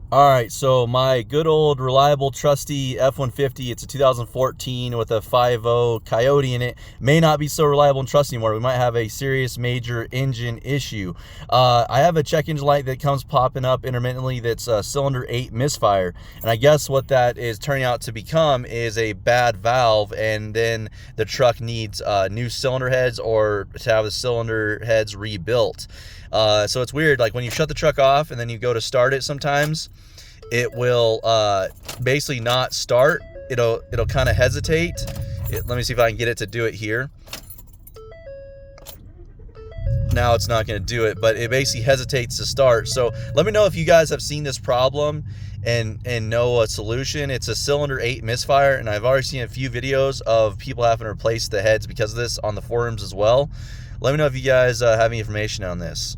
All right, so my good old reliable trusty F-150, it's a 2014 with a 5.0 Coyote in it, may not be so reliable and trusty anymore. We might have a serious major engine issue. I have a check engine light that comes popping up intermittently that's a cylinder 8 misfire, and I guess what that is turning out to become is a bad valve, and then the truck needs new cylinder heads or to have the cylinder heads rebuilt. So it's weird, like when you shut the truck off and then you go to start it sometimes, it will basically not start. It'll kind of hesitate. Let me see if I can get it to do it here. Now it's not going to do it, but it basically hesitates to start. So let me know if you guys have seen this problem and know a solution. It's a cylinder 8 misfire, and I've already seen a few videos of people having to replace the heads because of this on the forums as well. Let me know if you guys have any information on this.